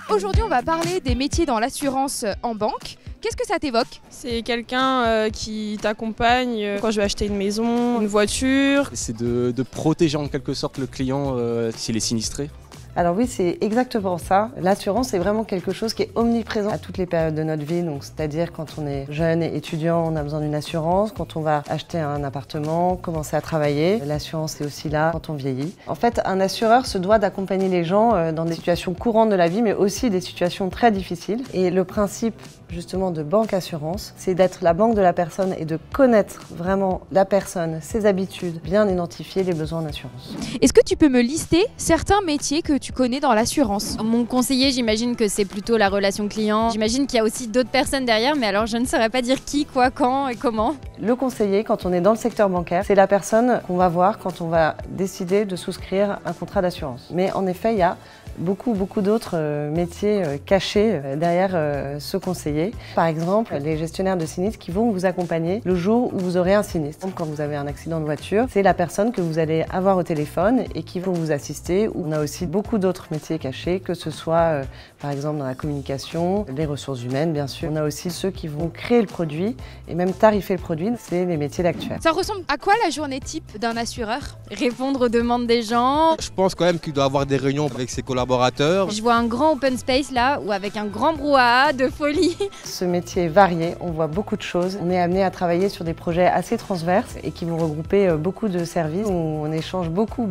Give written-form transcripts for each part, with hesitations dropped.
Aujourd'hui, on va parler des métiers dans l'assurance en banque. Qu'est-ce que ça t'évoque? C'est quelqu'un qui t'accompagne quand je vais acheter une maison, une voiture. C'est de protéger en quelque sorte le client s'il est sinistré. Alors oui, c'est exactement ça. L'assurance, c'est vraiment quelque chose qui est omniprésent à toutes les périodes de notre vie. Donc, c'est-à-dire quand on est jeune et étudiant, on a besoin d'une assurance. Quand on va acheter un appartement, commencer à travailler, l'assurance est aussi là quand on vieillit. En fait, un assureur se doit d'accompagner les gens dans des situations courantes de la vie, mais aussi des situations très difficiles. Et le principe justement de banque assurance, c'est d'être la banque de la personne et de connaître vraiment la personne, ses habitudes, bien identifier les besoins d'assurance. Est-ce que tu peux me lister certains métiers que tu connais dans l'assurance? Mon conseiller, j'imagine que c'est plutôt la relation client. J'imagine qu'il y a aussi d'autres personnes derrière, mais alors je ne saurais pas dire qui, quoi, quand et comment. Le conseiller, quand on est dans le secteur bancaire, c'est la personne qu'on va voir quand on va décider de souscrire un contrat d'assurance. Mais en effet, il y a beaucoup d'autres métiers cachés derrière ce conseiller. Par exemple, les gestionnaires de sinistres qui vont vous accompagner le jour où vous aurez un sinistre. Quand vous avez un accident de voiture, c'est la personne que vous allez avoir au téléphone et qui vont vous assister. On a aussi beaucoup d'autres métiers cachés, que ce soit par exemple dans la communication, les ressources humaines bien sûr. On a aussi ceux qui vont créer le produit et même tarifer le produit, c'est les métiers d'actuaire. Ça ressemble à quoi la journée type d'un assureur? Répondre aux demandes des gens. Je pense quand même qu'il doit avoir des réunions avec ses collaborateurs. Je vois un grand open space là, ou avec un grand brouhaha de folie. Ce métier est varié, on voit beaucoup de choses. On est amené à travailler sur des projets assez transverses et qui vont regrouper beaucoup de services où on échange beaucoup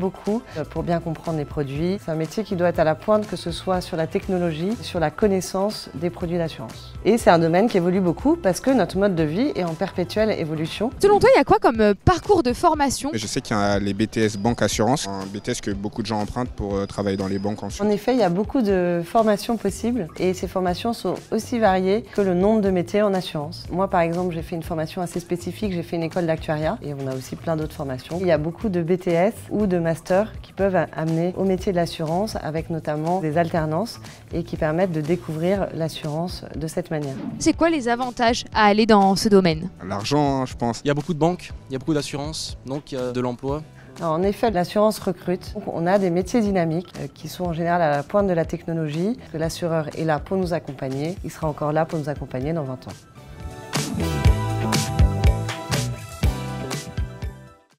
pour bien comprendre les produits. C'est un métier qui doit être à la pointe, que ce soit sur la technologie, sur la connaissance des produits d'assurance. Et c'est un domaine qui évolue beaucoup parce que notre mode de vie est en perpétuelle évolution. Selon toi, il y a quoi comme parcours de formation? Je sais qu'il y a les BTS Banque Assurance, un BTS que beaucoup de gens empruntent pour travailler dans les banques ensuite. En effet, il y a beaucoup de formations possibles et ces formations sont aussi variées que le nombre de métiers en assurance. Moi, par exemple, j'ai fait une formation assez spécifique, j'ai fait une école d'actuariat et on a aussi plein d'autres formations. Il y a beaucoup de BTS ou de masters qui peuvent amener au métier de l'assurance avec notamment des alternances et qui permettent de découvrir l'assurance de cette manière. C'est quoi les avantages à aller dans ce domaine? L'argent, je pense. Il y a beaucoup de banques, il y a beaucoup d'assurances, donc il y a de l'emploi. Alors, en effet, l'assurance recrute. Donc, on a des métiers dynamiques qui sont en général à la pointe de la technologie. L'assureur est là pour nous accompagner. Il sera encore là pour nous accompagner dans 20 ans.